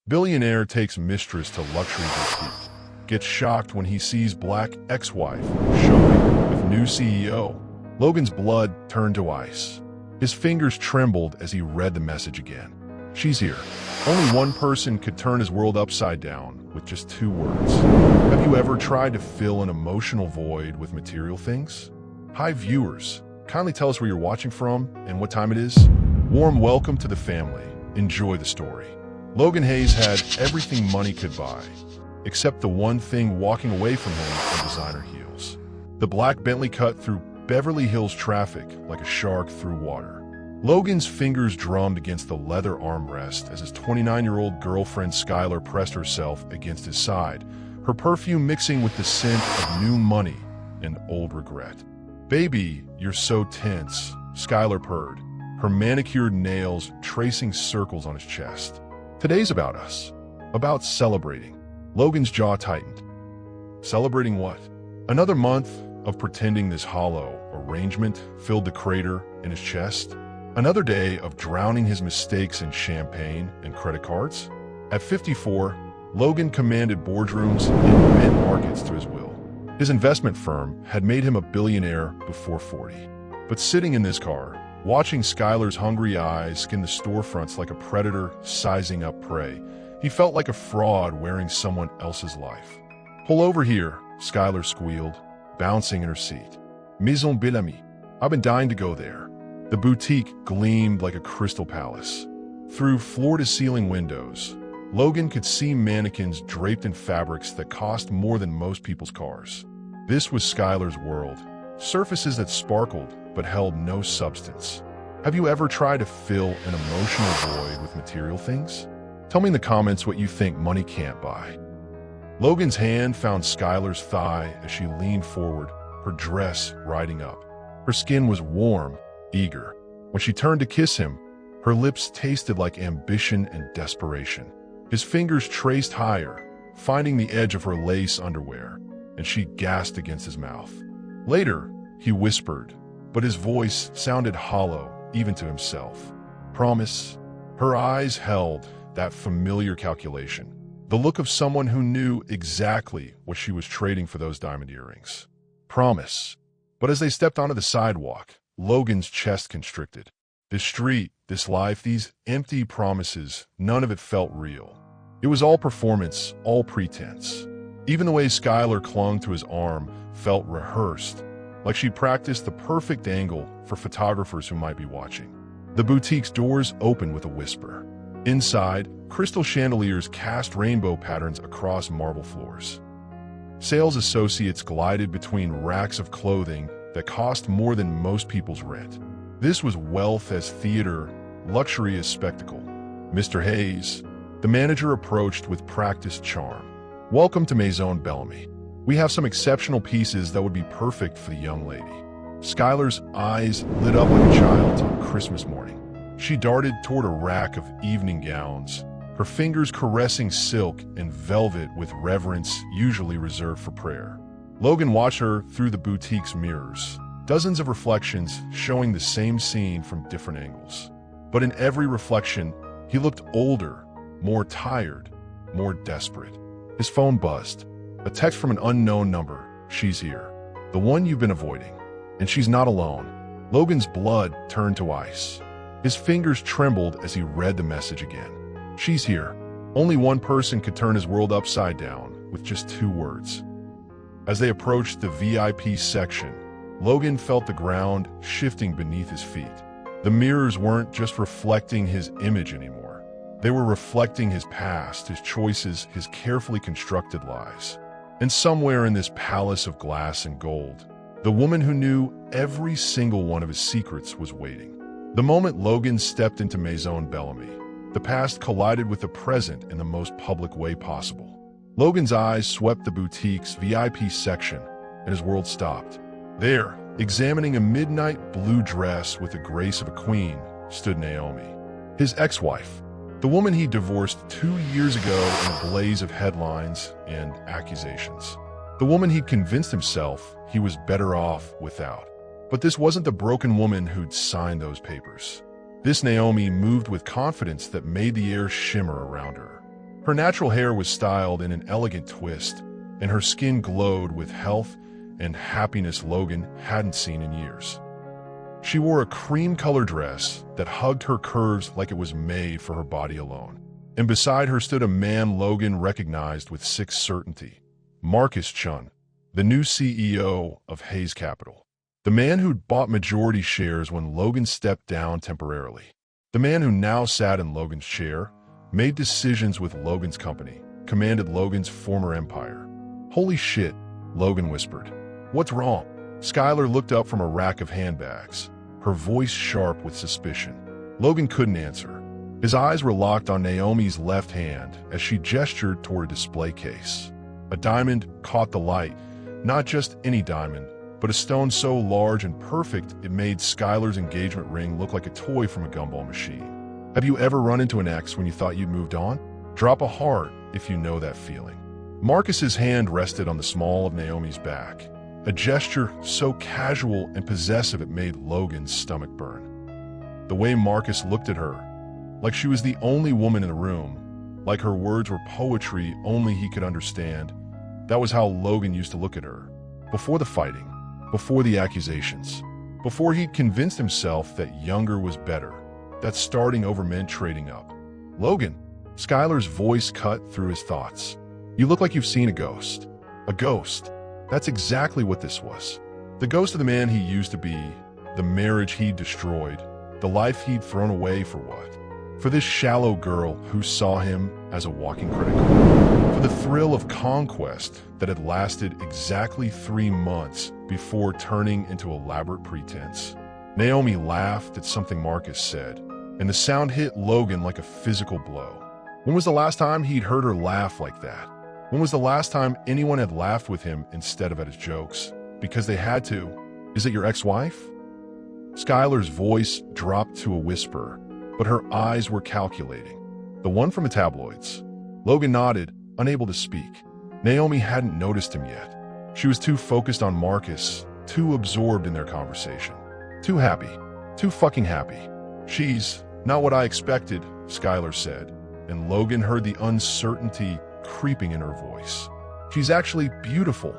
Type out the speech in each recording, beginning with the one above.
Billionaire takes Mistress to luxury boutique. Gets shocked when he sees black ex-wife showing with new CEO. Logan's blood turned to ice. His fingers trembled as he read the message again. She's here. Only one person could turn his world upside down with just 2 words. Have you ever tried to fill an emotional void with material things? Hi viewers, kindly tell us where you're watching from and what time it is. Warm welcome to the family. Enjoy the story. Logan Hayes had everything money could buy, except the one thing walking away from him in designer heels. The black Bentley cut through Beverly Hills traffic like a shark through water. Logan's fingers drummed against the leather armrest as his 29-year-old girlfriend Skylar pressed herself against his side, her perfume mixing with the scent of new money and old regret. "Baby, you're so tense," Skylar purred, her manicured nails tracing circles on his chest. "Today's about us. About celebrating." Logan's jaw tightened. Celebrating what? Another month of pretending this hollow arrangement filled the crater in his chest? Another day of drowning his mistakes in champagne and credit cards? At 54, Logan commanded boardrooms and bent markets to his will. His investment firm had made him a billionaire before 40. But sitting in this car, watching Skylar's hungry eyes skin the storefronts like a predator sizing up prey, he felt like a fraud wearing someone else's life. "Pull over here," Skylar squealed, bouncing in her seat. "Maison Bellamy. I've been dying to go there." The boutique gleamed like a crystal palace. Through floor-to-ceiling windows, Logan could see mannequins draped in fabrics that cost more than most people's cars. This was Skylar's world, surfaces that sparkled but held no substance. Have you ever tried to fill an emotional void with material things? Tell me in the comments what you think money can't buy. Logan's hand found Skylar's thigh as she leaned forward, her dress riding up. Her skin was warm, eager. When she turned to kiss him, her lips tasted like ambition and desperation. His fingers traced higher, finding the edge of her lace underwear, and she gasped against his mouth. Later, he whispered, but his voice sounded hollow, even to himself. "Promise." Her eyes held that familiar calculation, the look of someone who knew exactly what she was trading for those diamond earrings. "Promise." But as they stepped onto the sidewalk, Logan's chest constricted. This street, this life, these empty promises, none of it felt real. It was all performance, all pretense. Even the way Skylar clung to his arm felt rehearsed, like she practiced the perfect angle for photographers who might be watching. The boutique's doors opened with a whisper. Inside, crystal chandeliers cast rainbow patterns across marble floors. Sales associates glided between racks of clothing that cost more than most people's rent. This was wealth as theater, luxury as spectacle. "Mr. Hayes," the manager approached with practiced charm. "Welcome to Maison Bellamy. We have some exceptional pieces that would be perfect for the young lady." Skylar's eyes lit up like a child's on Christmas morning. She darted toward a rack of evening gowns, her fingers caressing silk and velvet with reverence usually reserved for prayer. Logan watched her through the boutique's mirrors, dozens of reflections showing the same scene from different angles. But in every reflection, he looked older, more tired, more desperate. His phone buzzed. A text from an unknown number. "She's here. The one you've been avoiding. And she's not alone." Logan's blood turned to ice. His fingers trembled as he read the message again. "She's here. Only one person could turn his world upside down with just 2 words." As they approached the VIP section, Logan felt the ground shifting beneath his feet. The mirrors weren't just reflecting his image anymore. They were reflecting his past, his choices, his carefully constructed lies. And somewhere in this palace of glass and gold, the woman who knew every single one of his secrets was waiting. The moment Logan stepped into Maison Bellamy, the past collided with the present in the most public way possible. Logan's eyes swept the boutique's VIP section, and his world stopped. There, examining a midnight blue dress with the grace of a queen, stood Naomi, his ex-wife, the woman he divorced 2 years ago in a blaze of headlines and accusations. The woman he'd convinced himself he was better off without. But this wasn't the broken woman who'd signed those papers. This Naomi moved with confidence that made the air shimmer around her. Her natural hair was styled in an elegant twist, and her skin glowed with health and happiness Logan hadn't seen in years. She wore a cream-colored dress that hugged her curves like it was made for her body alone. And beside her stood a man Logan recognized with sick certainty. Marcus Chun, the new CEO of Hayes Capital. The man who'd bought majority shares when Logan stepped down temporarily. The man who now sat in Logan's chair, made decisions with Logan's company, commanded Logan's former empire. Holy shit, Logan whispered. What's wrong? Skylar looked up from a rack of handbags, her voice sharp with suspicion. Logan couldn't answer. His eyes were locked on Naomi's left hand as she gestured toward a display case. A diamond caught the light, not just any diamond, but a stone so large and perfect it made Skylar's engagement ring look like a toy from a gumball machine. Have you ever run into an ex when you thought you'd moved on? Drop a heart if you know that feeling. Marcus's hand rested on the small of Naomi's back, a gesture so casual and possessive it made Logan's stomach burn. The way Marcus looked at her, like she was the only woman in the room, like her words were poetry only he could understand. That was how Logan used to look at her. Before the fighting, before the accusations, before he'd convinced himself that younger was better, that starting over meant trading up. Logan, Skylar's voice cut through his thoughts. You look like you've seen a ghost. A ghost. That's exactly what this was. The ghost of the man he used to be, the marriage he'd destroyed, the life he'd thrown away for what? For this shallow girl who saw him as a walking credit card. For the thrill of conquest that had lasted exactly 3 months before turning into elaborate pretense. Naomi laughed at something Marcus said, and the sound hit Logan like a physical blow. When was the last time he'd heard her laugh like that? When was the last time anyone had laughed with him instead of at his jokes? Because they had to. Is it your ex-wife? Skylar's voice dropped to a whisper, but her eyes were calculating. The one from the tabloids. Logan nodded, unable to speak. Naomi hadn't noticed him yet. She was too focused on Marcus, too absorbed in their conversation. Too happy. Too fucking happy. She's not what I expected, Skylar said, and Logan heard the uncertainty creeping in her voice. She's actually beautiful.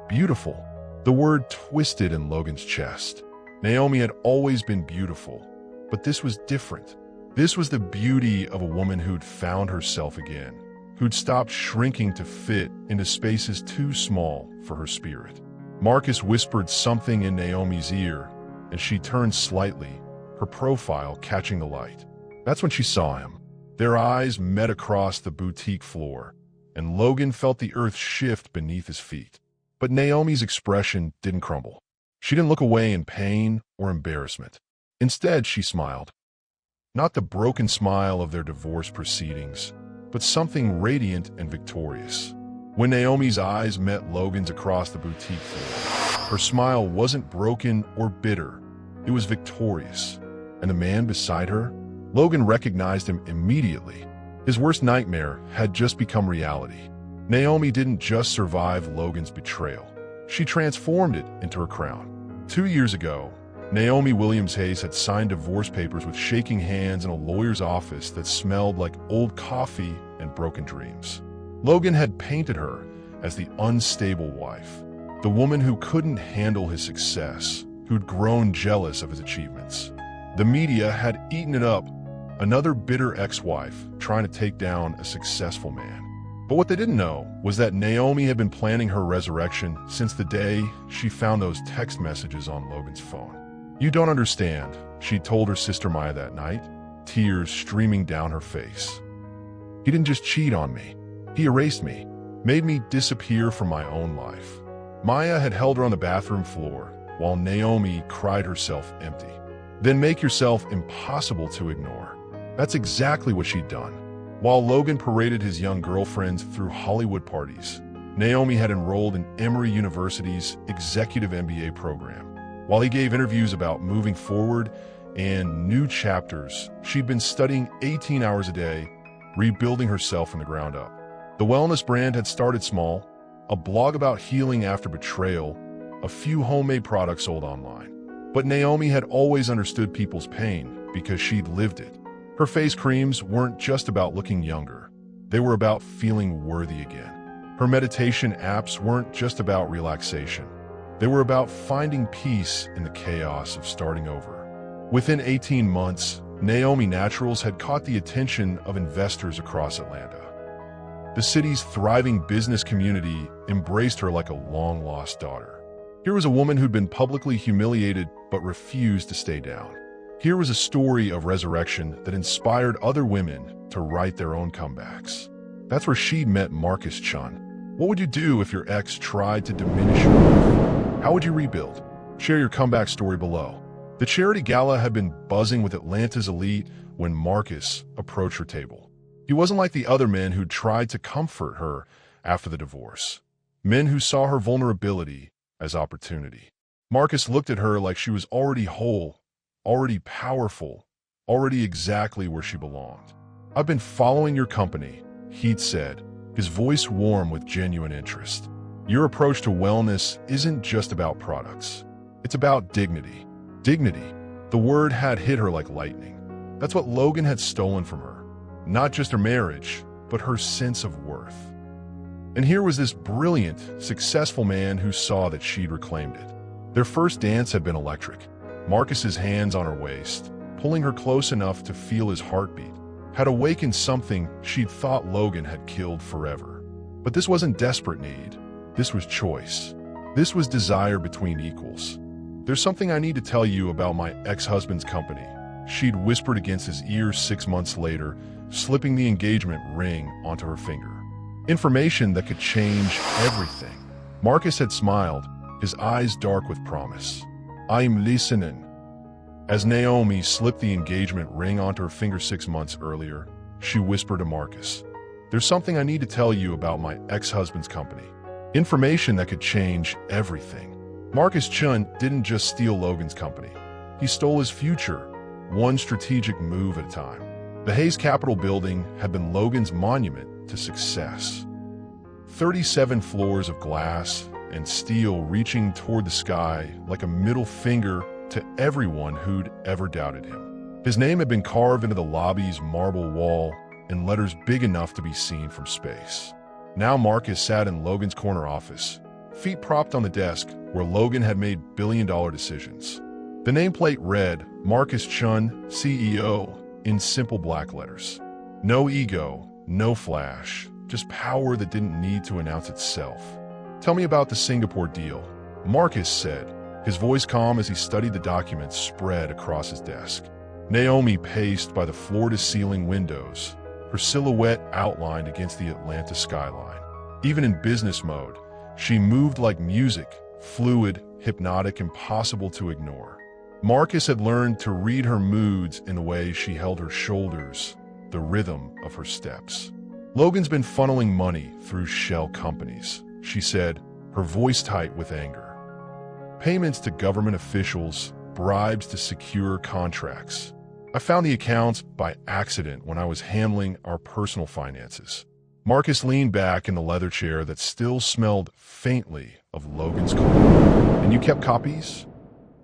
Beautiful. The word twisted in Logan's chest. Naomi had always been beautiful, but this was different. This was the beauty of a woman who'd found herself again, who'd stopped shrinking to fit into spaces too small for her spirit. Marcus whispered something in Naomi's ear, and she turned slightly, her profile catching the light. That's when she saw him. Their eyes met across the boutique floor, and Logan felt the earth shift beneath his feet. But Naomi's expression didn't crumble. She didn't look away in pain or embarrassment. Instead, she smiled. Not the broken smile of their divorce proceedings, but something radiant and victorious. When Naomi's eyes met Logan's across the boutique floor, her smile wasn't broken or bitter. It was victorious. And the man beside her? Logan recognized him immediately. His worst nightmare had just become reality. Naomi didn't just survive Logan's betrayal. She transformed it into her crown. 2 years ago, Naomi Williams Hayes had signed divorce papers with shaking hands in a lawyer's office that smelled like old coffee and broken dreams. Logan had painted her as the unstable wife, the woman who couldn't handle his success, who'd grown jealous of his achievements. The media had eaten it up, another bitter ex-wife trying to take down a successful man. But what they didn't know was that Naomi had been planning her resurrection since the day she found those text messages on Logan's phone. You don't understand, she told her sister Maya that night, tears streaming down her face. He didn't just cheat on me. He erased me, made me disappear from my own life. Maya had held her on the bathroom floor while Naomi cried herself empty. Then make yourself impossible to ignore. That's exactly what she'd done. While Logan paraded his young girlfriends through Hollywood parties, Naomi had enrolled in Emory University's executive MBA program. While he gave interviews about moving forward and new chapters, she'd been studying 18 hours a day, rebuilding herself from the ground up. The wellness brand had started small, a blog about healing after betrayal, a few homemade products sold online. But Naomi had always understood people's pain because she'd lived it. Her face creams weren't just about looking younger. They were about feeling worthy again. Her meditation apps weren't just about relaxation. They were about finding peace in the chaos of starting over. Within 18 months, Naomi Naturals had caught the attention of investors across Atlanta. The city's thriving business community embraced her like a long-lost daughter. Here was a woman who'd been publicly humiliated but refused to stay down. Here was a story of resurrection that inspired other women to write their own comebacks. That's where she met Marcus Chun. What would you do if your ex tried to diminish your worth? How would you rebuild? Share your comeback story below. The charity gala had been buzzing with Atlanta's elite when Marcus approached her table. He wasn't like the other men who'd tried to comfort her after the divorce. Men who saw her vulnerability as opportunity. Marcus looked at her like she was already whole, already powerful, already exactly where she belonged. "I've been following your company," he'd said, his voice warm with genuine interest. "Your approach to wellness isn't just about products. It's about dignity." Dignity. The word had hit her like lightning. That's what Logan had stolen from her. Not just her marriage, but her sense of worth. And here was this brilliant, successful man who saw that she'd reclaimed it. Their first dance had been electric. Marcus's hands on her waist, pulling her close enough to feel his heartbeat, had awakened something she'd thought Logan had killed forever. But this wasn't desperate need. This was choice. This was desire between equals. "There's something I need to tell you about my ex-husband's company," she'd whispered against his ear 6 months later, slipping the engagement ring onto her finger. Information that could change everything. Marcus had smiled, his eyes dark with promise. "I'm listening." As Naomi slipped the engagement ring onto her finger 6 months earlier, she whispered to Marcus, "There's something I need to tell you about my ex-husband's company. Information that could change everything." Marcus Chun didn't just steal Logan's company. He stole his future, one strategic move at a time. The Hayes Capitol building had been Logan's monument to success. 37 floors of glass and steel reaching toward the sky like a middle finger to everyone who'd ever doubted him. His name had been carved into the lobby's marble wall in letters big enough to be seen from space. Now Marcus sat in Logan's corner office, feet propped on the desk where Logan had made billion-dollar decisions. The nameplate read, "Marcus Chun, CEO," in simple black letters. No ego, no flash, just power that didn't need to announce itself. "Tell me about the Singapore deal," Marcus said, his voice calm as he studied the documents spread across his desk. Naomi paced by the floor-to-ceiling windows, her silhouette outlined against the Atlanta skyline. Even in business mode, she moved like music, fluid, hypnotic, impossible to ignore. Marcus had learned to read her moods in the way she held her shoulders, the rhythm of her steps. "Logan's been funneling money through shell companies," she said, her voice tight with anger. "Payments to government officials, bribes to secure contracts. I found the accounts by accident when I was handling our personal finances." Marcus leaned back in the leather chair that still smelled faintly of Logan's cologne. "And you kept copies?"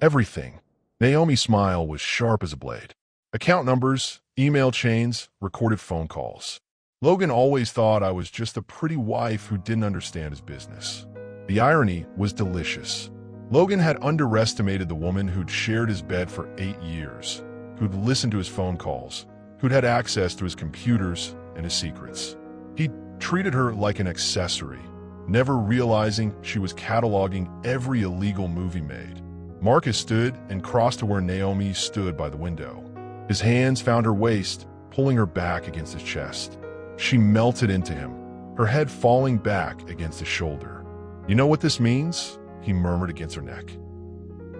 "Everything." Naomi's smile was sharp as a blade. "Account numbers, email chains, recorded phone calls. Logan always thought I was just a pretty wife who didn't understand his business." The irony was delicious. Logan had underestimated the woman who'd shared his bed for 8 years, who'd listened to his phone calls, who'd had access to his computers and his secrets. He treated her like an accessory, never realizing she was cataloging every illegal move he made. Marcus stood and crossed to where Naomi stood by the window. His hands found her waist, pulling her back against his chest. She melted into him, her head falling back against his shoulder. "You know what this means?" he murmured against her neck.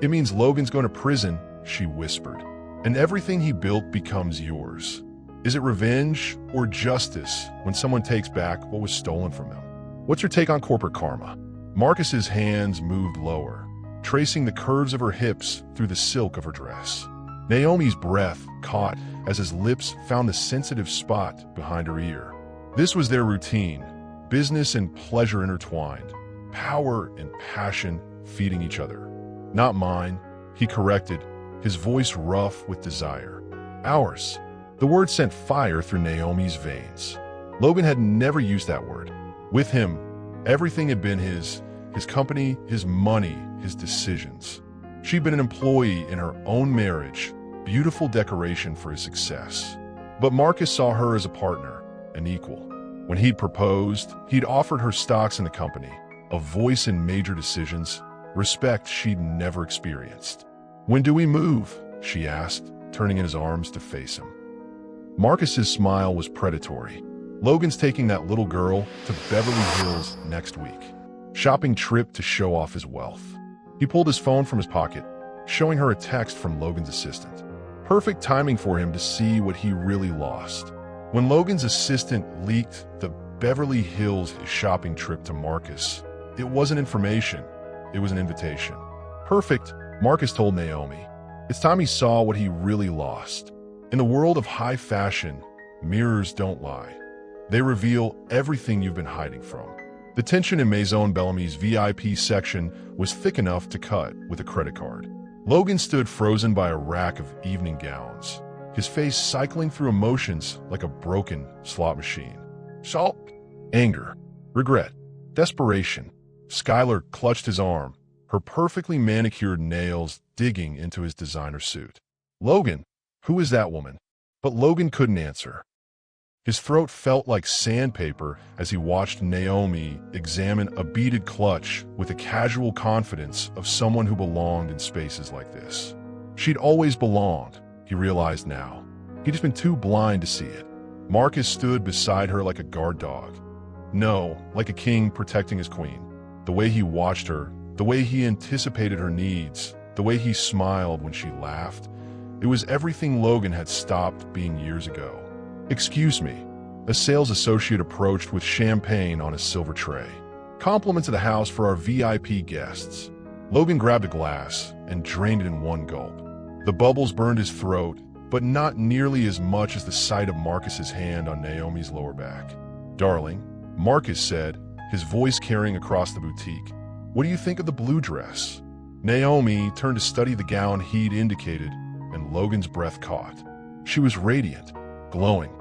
"It means Logan's going to prison," she whispered, "and everything he built becomes yours." Is it revenge or justice when someone takes back what was stolen from them? What's your take on corporate karma? Marcus's hands moved lower, tracing the curves of her hips through the silk of her dress. Naomi's breath caught as his lips found the sensitive spot behind her ear. This was their routine, business and pleasure intertwined, power and passion feeding each other. "Not mine," he corrected, his voice rough with desire. "Ours." The word sent fire through Naomi's veins. Logan had never used that word. With him, everything had been his company, his money, his decisions. She'd been an employee in her own marriage, beautiful decoration for his success. But Marcus saw her as a partner, an equal. When he'd proposed, he'd offered her stocks in the company, a voice in major decisions, respect she'd never experienced. "When do we move?" she asked, turning in his arms to face him. Marcus's smile was predatory. "Logan's taking that little girl to Beverly Hills next week. Shopping trip to show off his wealth." He pulled his phone from his pocket, showing her a text from Logan's assistant. Perfect timing for him to see what he really lost. When Logan's assistant leaked the Beverly Hills shopping trip to Marcus, it wasn't information, it was an invitation. Perfect, Marcus told Naomi. It's time he saw what he really lost. In the world of high fashion, mirrors don't lie. They reveal everything you've been hiding from. The tension in Maison Bellamy's VIP section was thick enough to cut with a credit card. Logan stood frozen by a rack of evening gowns, his face cycling through emotions like a broken slot machine. Salt, anger, regret, desperation. Skylar clutched his arm, her perfectly manicured nails digging into his designer suit. "Logan, who is that woman?" But Logan couldn't answer. His throat felt like sandpaper as he watched Naomi examine a beaded clutch with the casual confidence of someone who belonged in spaces like this. She'd always belonged, he realized now. He'd just been too blind to see it. Marcus stood beside her like a guard dog. No, like a king protecting his queen. The way he watched her, the way he anticipated her needs, the way he smiled when she laughed, it was everything Logan had stopped being years ago. "Excuse me." A sales associate approached with champagne on a silver tray. "Compliments of the house for our VIP guests." Logan grabbed a glass and drained it in one gulp. The bubbles burned his throat, but not nearly as much as the sight of Marcus's hand on Naomi's lower back. "Darling," Marcus said, his voice carrying across the boutique, "what do you think of the blue dress?" Naomi turned to study the gown he'd indicated, and Logan's breath caught. She was radiant, glowing,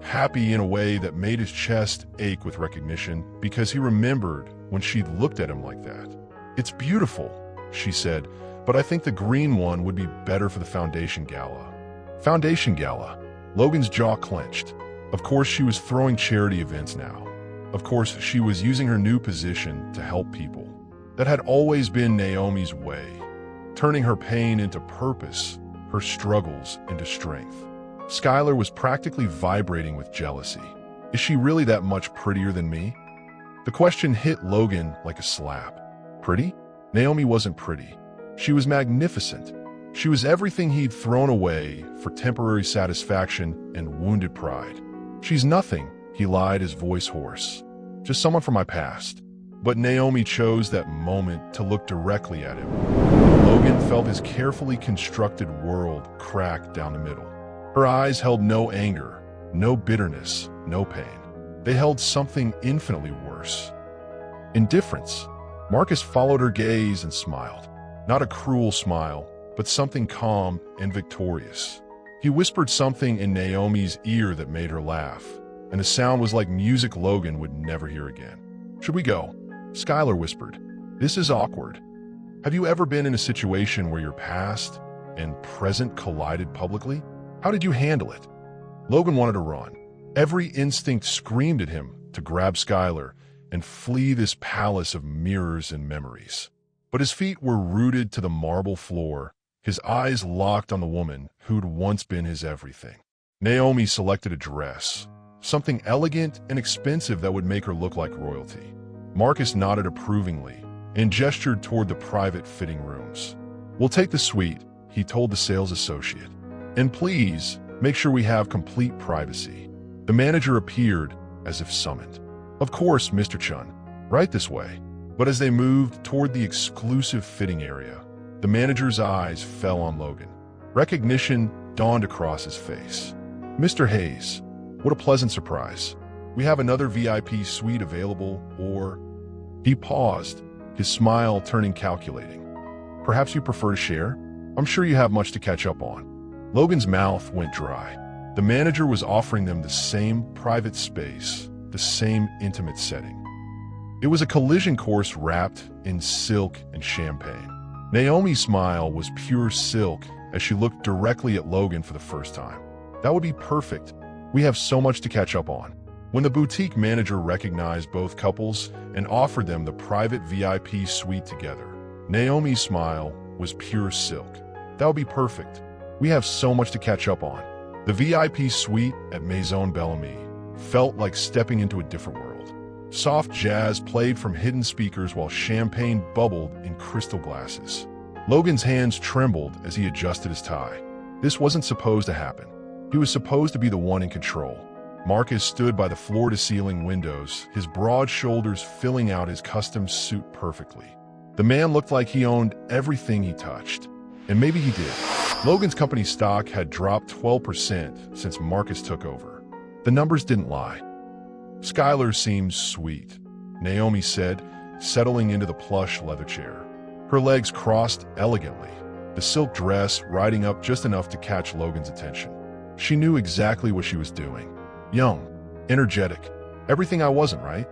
happy in a way that made his chest ache with recognition because he remembered when she'd looked at him like that. "It's beautiful," she said, "but I think the green one would be better for the foundation gala." Foundation gala. Logan's jaw clenched. Of course she was throwing charity events now. Of course she was using her new position to help people. That had always been Naomi's way, turning her pain into purpose, her struggles into strength. Skylar was practically vibrating with jealousy. Is she really that much prettier than me? The question hit Logan like a slap. Pretty? Naomi wasn't pretty. She was magnificent. She was everything he'd thrown away for temporary satisfaction and wounded pride. "She's nothing," he lied, his voice hoarse. "Just someone from my past." But Naomi chose that moment to look directly at him. Logan felt his carefully constructed world crack down the middle. Her eyes held no anger, no bitterness, no pain. They held something infinitely worse. Indifference. Marcus followed her gaze and smiled. Not a cruel smile, but something calm and victorious. He whispered something in Naomi's ear that made her laugh, and the sound was like music Logan would never hear again. "Should we go?" Skylar whispered. "This is awkward." Have you ever been in a situation where your past and present collided publicly? How did you handle it? Logan wanted to run. Every instinct screamed at him to grab Skylar and flee this palace of mirrors and memories. But his feet were rooted to the marble floor, his eyes locked on the woman who'd once been his everything. Naomi selected a dress, something elegant and expensive that would make her look like royalty. Marcus nodded approvingly and gestured toward the private fitting rooms. "We'll take the suite," he told the sales associate. "And please, make sure we have complete privacy." The manager appeared as if summoned. "Of course, Mr. Chun. Right this way." But as they moved toward the exclusive fitting area, the manager's eyes fell on Logan. Recognition dawned across his face. "Mr. Hayes, what a pleasant surprise. We have another VIP suite available, or..." He paused, his smile turning calculating. "Perhaps you prefer to share? I'm sure you have much to catch up on." Logan's mouth went dry. The manager was offering them the same private space, the same intimate setting. It was a collision course wrapped in silk and champagne. Naomi's smile was pure silk as she looked directly at Logan for the first time. That would be perfect. We have so much to catch up on. When the boutique manager recognized both couples and offered them the private VIP suite together, Naomi's smile was pure silk. That would be perfect. We have so much to catch up on. The VIP suite at Maison Bellamy felt like stepping into a different world. Soft jazz played from hidden speakers while champagne bubbled in crystal glasses. Logan's hands trembled as he adjusted his tie. This wasn't supposed to happen. He was supposed to be the one in control. Marcus stood by the floor-to-ceiling windows, his broad shoulders filling out his custom suit perfectly. The man looked like he owned everything he touched. And maybe he did. Logan's company stock had dropped 12% since Marcus took over. The numbers didn't lie. Skylar seems sweet, Naomi said, settling into the plush leather chair. Her legs crossed elegantly, the silk dress riding up just enough to catch Logan's attention. She knew exactly what she was doing. Young, energetic, everything I wasn't, right?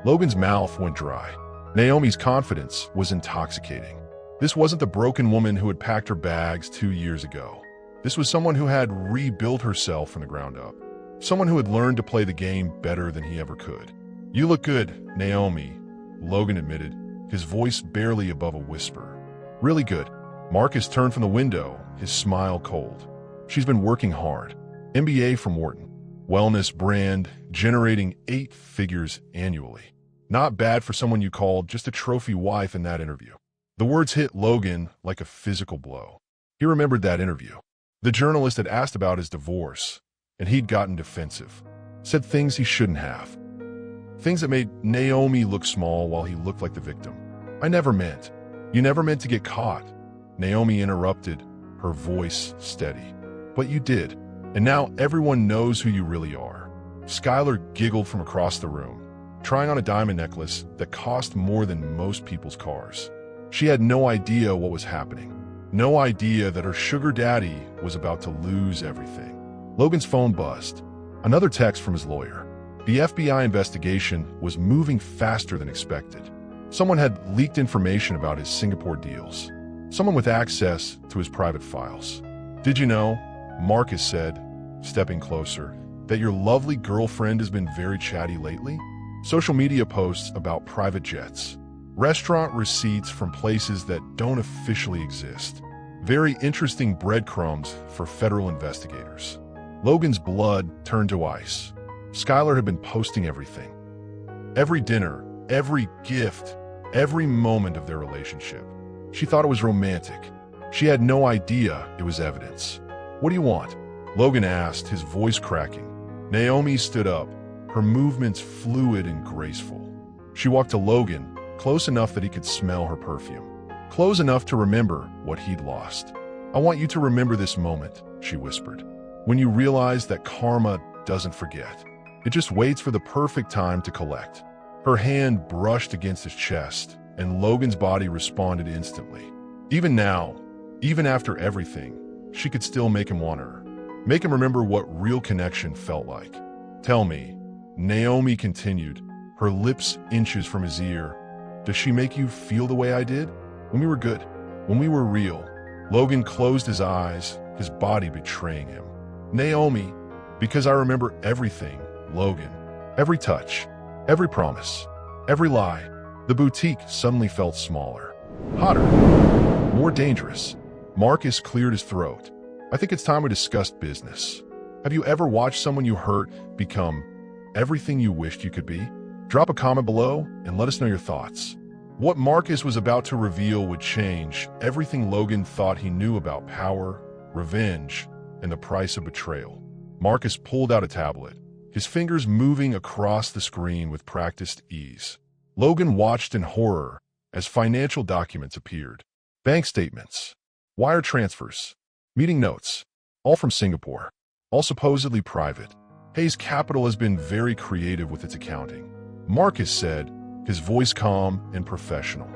Logan's mouth went dry. Naomi's confidence was intoxicating. This wasn't the broken woman who had packed her bags 2 years ago. This was someone who had rebuilt herself from the ground up. Someone who had learned to play the game better than he ever could. "You look good, Naomi," Logan admitted, his voice barely above a whisper. "Really good." Marcus turned from the window, his smile cold. "She's been working hard. MBA from Wharton. Wellness brand, generating 8 figures annually. Not bad for someone you called just a trophy wife in that interview." The words hit Logan like a physical blow. He remembered that interview. The journalist had asked about his divorce, and he'd gotten defensive. Said things he shouldn't have. Things that made Naomi look small while he looked like the victim. "I never meant." "You never meant to get caught," Naomi interrupted, her voice steady. "But you did, and now everyone knows who you really are." Skylar giggled from across the room, trying on a diamond necklace that cost more than most people's cars. She had no idea what was happening. No idea that her sugar daddy was about to lose everything. Logan's phone buzzed. Another text from his lawyer. The FBI investigation was moving faster than expected. Someone had leaked information about his Singapore deals. Someone with access to his private files. "Did you know," Marcus said, stepping closer, "that your lovely girlfriend has been very chatty lately? Social media posts about private jets. Restaurant receipts from places that don't officially exist. Very interesting breadcrumbs for federal investigators." Logan's blood turned to ice. Skylar had been posting everything. Every dinner, every gift, every moment of their relationship. She thought it was romantic. She had no idea it was evidence. "What do you want?" Logan asked, his voice cracking. Naomi stood up, her movements fluid and graceful. She walked to Logan, close enough that he could smell her perfume. Close enough to remember what he'd lost. "I want you to remember this moment," she whispered. "When you realize that karma doesn't forget. It just waits for the perfect time to collect." Her hand brushed against his chest, and Logan's body responded instantly. Even now, even after everything, she could still make him want her. Make him remember what real connection felt like. "Tell me," Naomi continued, her lips inches from his ear, "does she make you feel the way I did? When we were good, when we were real?" Logan closed his eyes, his body betraying him. "Naomi, because I remember everything, Logan. Every touch, every promise, every lie." The boutique suddenly felt smaller, hotter, more dangerous. Marcus cleared his throat. "I think it's time we discussed business. Have you ever watched someone you hurt become everything you wished you could be? Drop a comment below and let us know your thoughts." What Marcus was about to reveal would change everything Logan thought he knew about power, revenge, and the price of betrayal. Marcus pulled out a tablet, his fingers moving across the screen with practiced ease. Logan watched in horror as financial documents appeared. Bank statements, wire transfers, meeting notes, all from Singapore, all supposedly private. Hayes Capital has been very creative with its accounting, Marcus said, his voice calm and professional.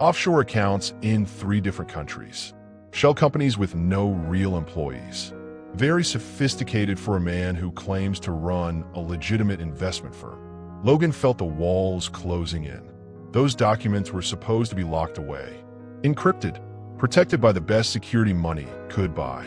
Offshore accounts in 3 different countries. Shell companies with no real employees. Very sophisticated for a man who claims to run a legitimate investment firm. Logan felt the walls closing in. Those documents were supposed to be locked away, encrypted, protected by the best security money could buy.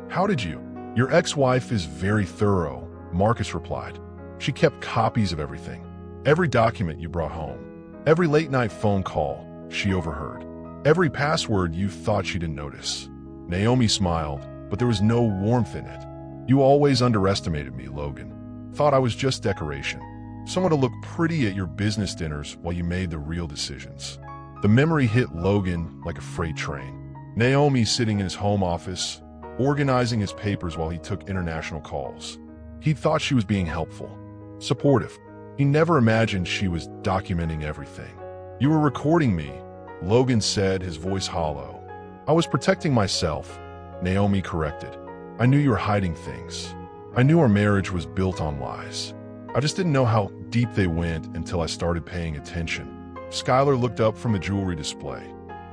How did you? Your ex-wife is very thorough, Marcus replied. She kept copies of everything. Every document you brought home. Every late-night phone call she overheard. Every password you thought she didn't notice. Naomi smiled, but there was no warmth in it. You always underestimated me, Logan. Thought I was just decoration. Someone to look pretty at your business dinners while you made the real decisions. The memory hit Logan like a freight train. Naomi sitting in his home office, organizing his papers while he took international calls. He thought she was being helpful, supportive. He never imagined she was documenting everything. You were recording me, Logan said, his voice hollow. I was protecting myself, Naomi corrected. I knew you were hiding things. I knew our marriage was built on lies. I just didn't know how deep they went until I started paying attention. Skylar looked up from the jewelry display,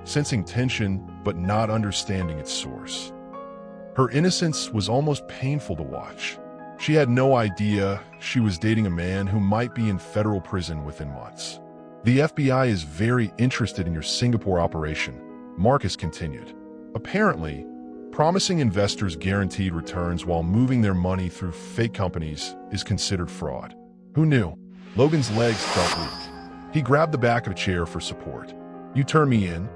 sensing tension but not understanding its source. Her innocence was almost painful to watch. She had no idea she was dating a man who might be in federal prison within months. The FBI is very interested in your Singapore operation, Marcus continued. Apparently, promising investors guaranteed returns while moving their money through fake companies is considered fraud. Who knew? Logan's legs felt weak. He grabbed the back of a chair for support. You turned me in.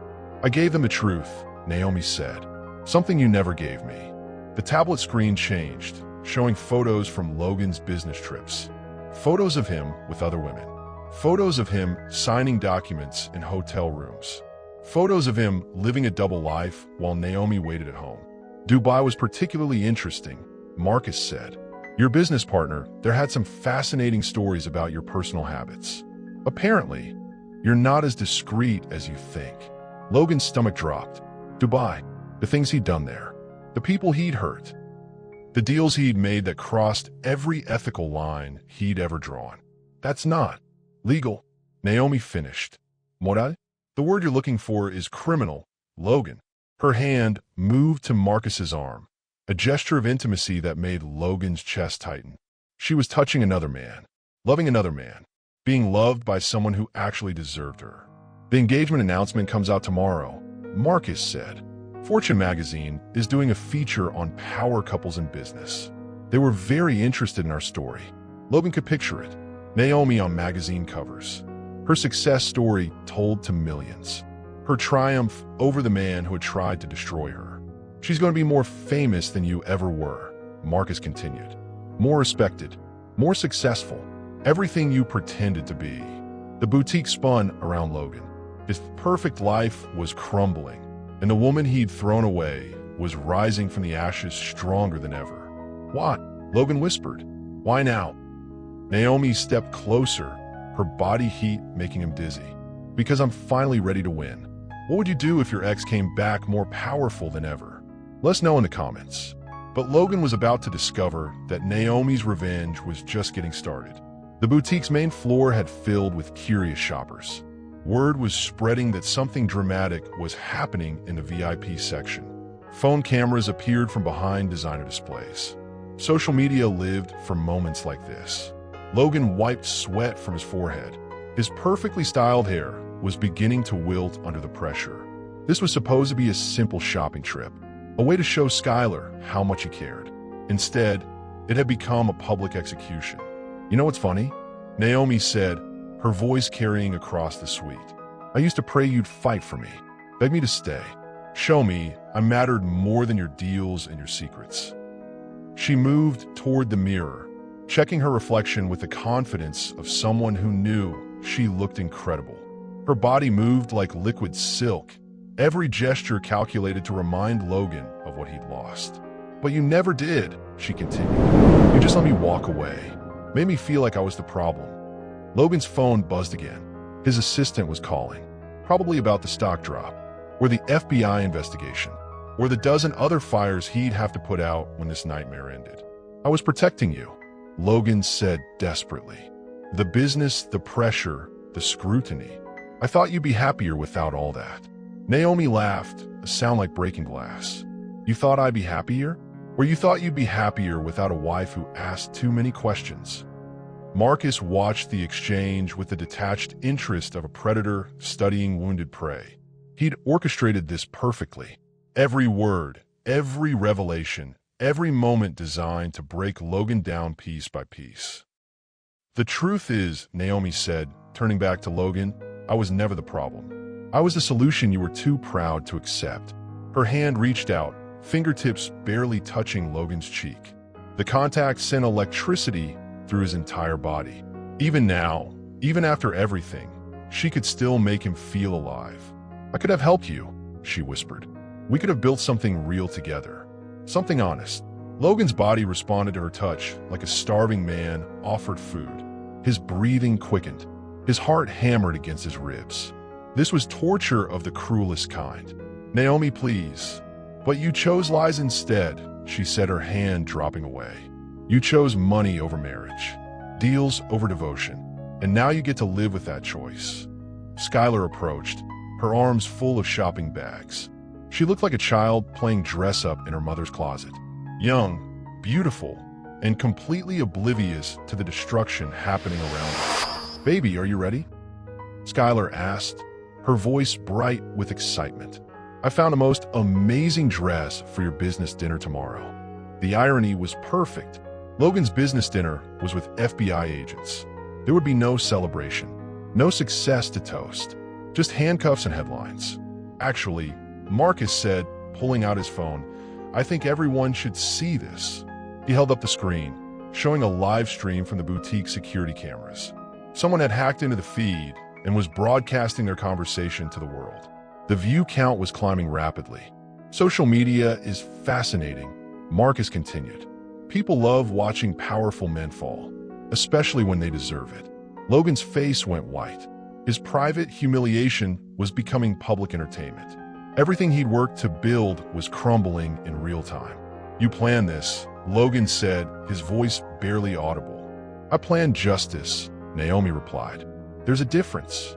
I gave them the truth, Naomi said. Something you never gave me. The tablet screen changed, showing photos from Logan's business trips. Photos of him with other women. Photos of him signing documents in hotel rooms. Photos of him living a double life while Naomi waited at home. Dubai was particularly interesting, Marcus said. Your business partner there had some fascinating stories about your personal habits. Apparently, you're not as discreet as you think. Logan's stomach dropped. Dubai, the things he'd done there, the people he'd hurt, the deals he'd made that crossed every ethical line he'd ever drawn. That's not legal, Naomi finished. Moral? The word you're looking for is criminal, Logan. Her hand moved to Marcus's arm, a gesture of intimacy that made Logan's chest tighten. She was touching another man, loving another man, being loved by someone who actually deserved her. The engagement announcement comes out tomorrow, Marcus said. Fortune magazine is doing a feature on power couples in business. They were very interested in our story. Logan could picture it. Naomi on magazine covers. Her success story told to millions. Her triumph over the man who had tried to destroy her. She's going to be more famous than you ever were, Marcus continued. More respected, more successful, everything you pretended to be. The boutique spun around Logan. His perfect life was crumbling, and the woman he'd thrown away was rising from the ashes stronger than ever. What? Logan whispered. Why now? Naomi stepped closer, her body heat making him dizzy. Because I'm finally ready to win. What would you do if your ex came back more powerful than ever? Let us know in the comments. But Logan was about to discover that Naomi's revenge was just getting started. The boutique's main floor had filled with curious shoppers. Word was spreading that something dramatic was happening in the VIP section. Phone cameras appeared from behind designer displays. Social media lived for moments like this. Logan wiped sweat from his forehead. His perfectly styled hair was beginning to wilt under the pressure. This was supposed to be a simple shopping trip, a way to show Skylar how much he cared. Instead, it had become a public execution. You know what's funny? Naomi said, her voice carrying across the suite. I used to pray you'd fight for me, beg me to stay. Show me I mattered more than your deals and your secrets. She moved toward the mirror, checking her reflection with the confidence of someone who knew she looked incredible. Her body moved like liquid silk, every gesture calculated to remind Logan of what he'd lost. But you never did, she continued. You just let me walk away, made me feel like I was the problem. Logan's phone buzzed again. His assistant was calling, probably about the stock drop, or the FBI investigation, or the dozen other fires he'd have to put out when this nightmare ended. I was protecting you, Logan said desperately. The business, the pressure, the scrutiny. I thought you'd be happier without all that. Naomi laughed, a sound like breaking glass. You thought I'd be happier? Or you thought you'd be happier without a wife who asked too many questions? Marcus watched the exchange with the detached interest of a predator studying wounded prey. He'd orchestrated this perfectly. Every word, every revelation, every moment designed to break Logan down piece by piece. "The truth is," Naomi said, turning back to Logan, "I was never the problem. I was the solution you were too proud to accept." Her hand reached out, fingertips barely touching Logan's cheek. The contact sent electricity through his entire body. Even now, even after everything, she could still make him feel alive. "I could have helped you," she whispered. "We could have built something real together. Something honest." Logan's body responded to her touch like a starving man offered food. His breathing quickened. His heart hammered against his ribs. This was torture of the cruelest kind. "Naomi, please." "But you chose lies instead," she said, her hand dropping away. "You chose money over marriage, deals over devotion, and now you get to live with that choice." Skylar approached, her arms full of shopping bags. She looked like a child playing dress-up in her mother's closet. Young, beautiful, and completely oblivious to the destruction happening around her. "Baby, are you ready?" Skylar asked, her voice bright with excitement. "I found a most amazing dress for your business dinner tomorrow." The irony was perfect. Logan's business dinner was with FBI agents. There would be no celebration, no success to toast, just handcuffs and headlines. "Actually," Marcus said, pulling out his phone, "I think everyone should see this." He held up the screen, showing a live stream from the boutique security cameras. Someone had hacked into the feed and was broadcasting their conversation to the world. The view count was climbing rapidly. "Social media is fascinating," Marcus continued. "People love watching powerful men fall, especially when they deserve it." Logan's face went white. His private humiliation was becoming public entertainment. Everything he'd worked to build was crumbling in real time. "You planned this," Logan said, his voice barely audible. "I planned justice," Naomi replied. "There's a difference."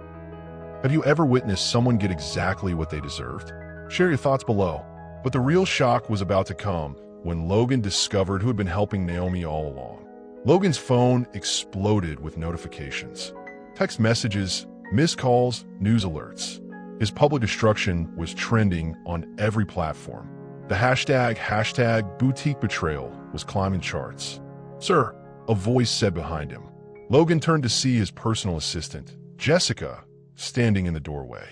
Have you ever witnessed someone get exactly what they deserved? Share your thoughts below. But the real shock was about to come when Logan discovered who had been helping Naomi all along. Logan's phone exploded with notifications. Text messages, missed calls, news alerts. His public destruction was trending on every platform. The hashtag boutique betrayal was climbing charts. "Sir," a voice said behind him. Logan turned to see his personal assistant, Jessica, standing in the doorway.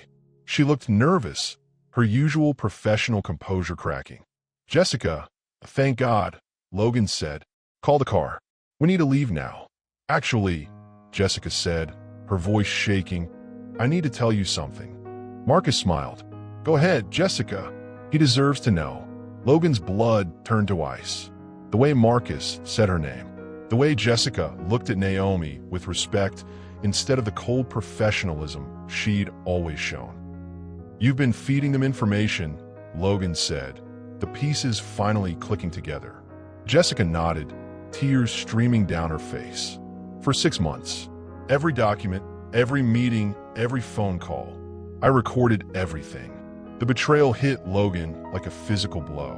She looked nervous, her usual professional composure cracking. "Jessica, thank God," Logan said. "Call the car. We need to leave now." "Actually," Jessica said, her voice shaking, "I need to tell you something." Marcus smiled. "Go ahead, Jessica. He deserves to know." Logan's blood turned to ice. The way Marcus said her name, the way Jessica looked at Naomi with respect instead of the cold professionalism she'd always shown. "You've been feeding them information," Logan said, the pieces finally clicking together. Jessica nodded, tears streaming down her face. "For 6 months. Every document, every meeting, every phone call. I recorded everything." The betrayal hit Logan like a physical blow.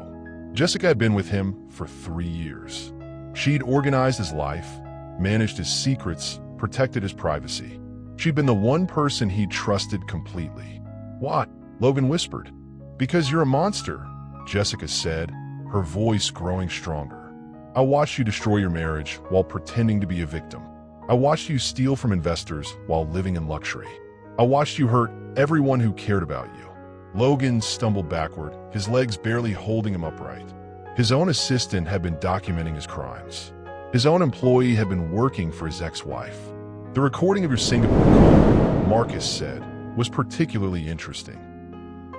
Jessica had been with him for 3 years. She'd organized his life, managed his secrets, protected his privacy. She'd been the one person he trusted completely. "What?" Logan whispered. "Because you're a monster," Jessica said, her voice growing stronger. "I watched you destroy your marriage while pretending to be a victim. I watched you steal from investors while living in luxury. I watched you hurt everyone who cared about you." Logan stumbled backward, his legs barely holding him upright. His own assistant had been documenting his crimes. His own employee had been working for his ex-wife. "The recording of your Singapore call," Marcus said, "was particularly interesting.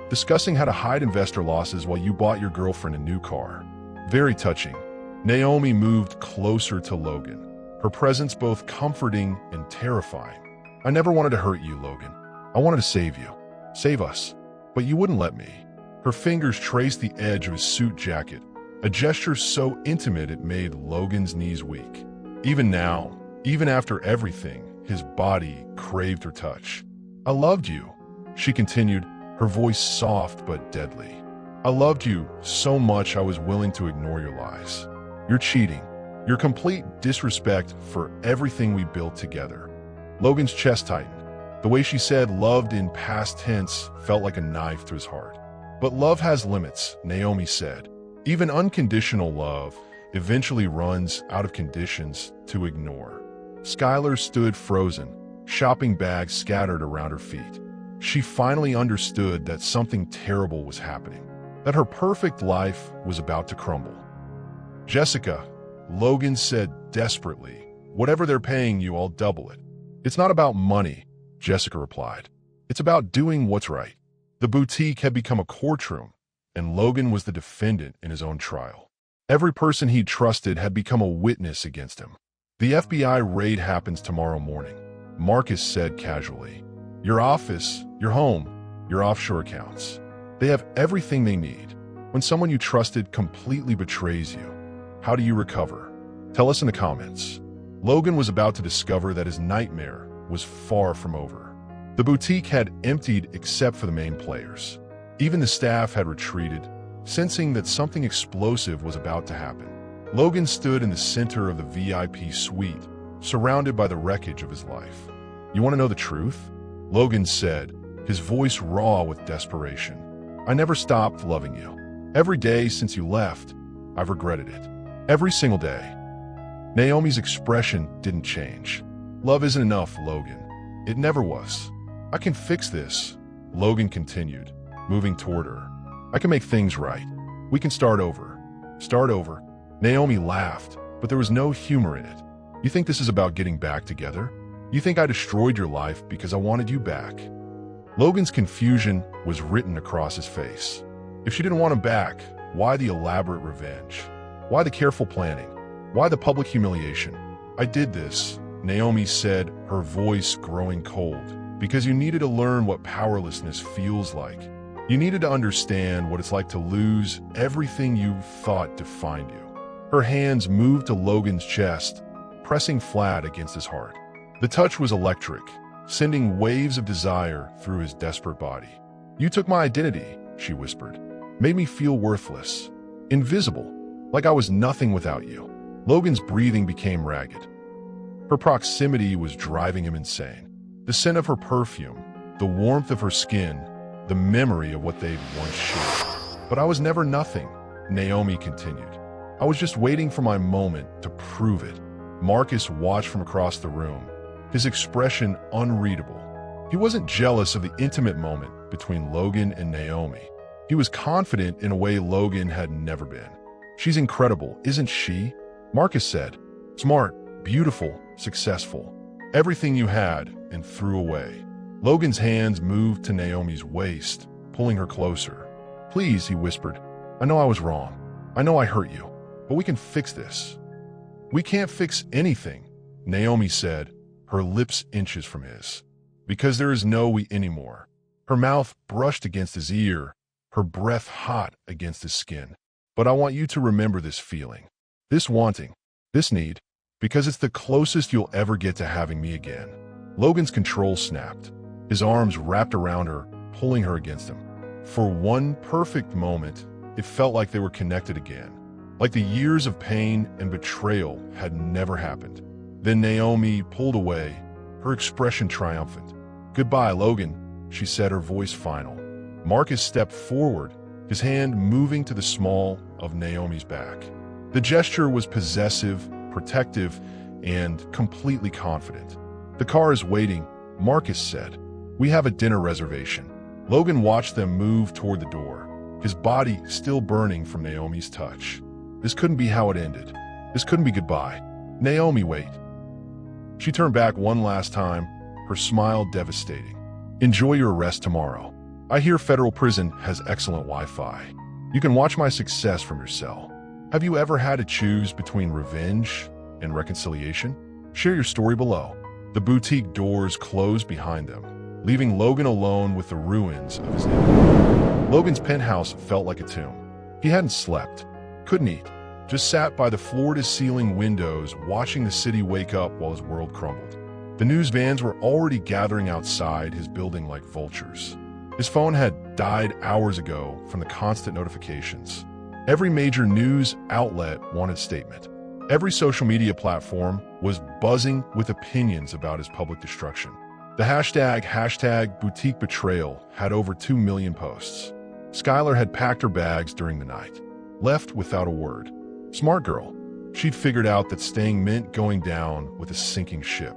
Discussing how to hide investor losses while you bought your girlfriend a new car. Very touching." Naomi moved closer to Logan, her presence both comforting and terrifying. "I never wanted to hurt you, Logan. I wanted to save you. Save us. But you wouldn't let me." Her fingers traced the edge of his suit jacket, a gesture so intimate it made Logan's knees weak. Even now, even after everything, his body craved her touch. "I loved you," she continued, her voice soft but deadly. I loved you so much I was willing to ignore your lies. Your cheating. Your complete disrespect for everything we built together. Logan's chest tightened. The way she said loved in past tense felt like a knife to his heart. But love has limits, Naomi said. Even unconditional love eventually runs out of conditions to ignore. Skylar stood frozen, shopping bags scattered around her feet. She finally understood that something terrible was happening, that her perfect life was about to crumble. Jessica, Logan said desperately, whatever they're paying you, I'll double it. It's not about money, Jessica replied. It's about doing what's right. The boutique had become a courtroom, and Logan was the defendant in his own trial. Every person he trusted had become a witness against him. The FBI raid happens tomorrow morning, Marcus said casually. Your office, your home, your offshore accounts. They have everything they need. When someone you trusted completely betrays you, how do you recover? Tell us in the comments. Logan was about to discover that his nightmare was far from over. The boutique had emptied except for the main players. Even the staff had retreated, sensing that something explosive was about to happen. Logan stood in the center of the VIP suite, surrounded by the wreckage of his life. You want to know the truth? Logan said, his voice raw with desperation. I never stopped loving you. Every day since you left, I've regretted it. Every single day. Naomi's expression didn't change. Love isn't enough, Logan. It never was. I can fix this, Logan continued, moving toward her. I can make things right. We can start over. Start over. Naomi laughed, but there was no humor in it. You think this is about getting back together? You think I destroyed your life because I wanted you back? Logan's confusion was written across his face. If she didn't want him back, why the elaborate revenge? Why the careful planning? Why the public humiliation? I did this, Naomi said, her voice growing cold, because you needed to learn what powerlessness feels like. You needed to understand what it's like to lose everything you thought defined you. Her hands moved to Logan's chest, pressing flat against his heart. The touch was electric, sending waves of desire through his desperate body. You took my identity, she whispered, made me feel worthless, invisible, like I was nothing without you. Logan's breathing became ragged. Her proximity was driving him insane. The scent of her perfume, the warmth of her skin, the memory of what they'd once shared. But I was never nothing, Naomi continued. I was just waiting for my moment to prove it. Marcus watched from across the room, his expression unreadable. He wasn't jealous of the intimate moment between Logan and Naomi. He was confident in a way Logan had never been. She's incredible, isn't she? Marcus said. Smart, beautiful, successful. Everything you had and threw away. Logan's hands moved to Naomi's waist, pulling her closer. Please, he whispered. I know I was wrong. I know I hurt you, but we can fix this. We can't fix anything, Naomi said, her lips inches from his. Because there is no we anymore. Her mouth brushed against his ear, her breath hot against his skin. But I want you to remember this feeling, this wanting, this need, because it's the closest you'll ever get to having me again. Logan's control snapped, his arms wrapped around her, pulling her against him. For one perfect moment, it felt like they were connected again, like the years of pain and betrayal had never happened. Then Naomi pulled away, her expression triumphant. Goodbye, Logan, she said, her voice final. Marcus stepped forward, his hand moving to the small of Naomi's back. The gesture was possessive, protective, and completely confident. The car is waiting, Marcus said. We have a dinner reservation. Logan watched them move toward the door, his body still burning from Naomi's touch. This couldn't be how it ended. This couldn't be goodbye. Naomi, wait. She turned back one last time, her smile devastating. Enjoy your arrest tomorrow. I hear federal prison has excellent Wi-Fi. You can watch my success from your cell. Have you ever had to choose between revenge and reconciliation? Share your story below. The boutique doors closed behind them, leaving Logan alone with the ruins of his enemy. Logan's penthouse felt like a tomb. He hadn't slept, couldn't eat, just sat by the floor-to-ceiling windows watching the city wake up while his world crumbled. The news vans were already gathering outside his building like vultures. His phone had died hours ago from the constant notifications. Every major news outlet wanted statement. Every social media platform was buzzing with opinions about his public destruction. The hashtag boutique betrayal had over 2 million posts. Skylar had packed her bags during the night, left without a word. Smart girl. She'd figured out that staying meant going down with a sinking ship.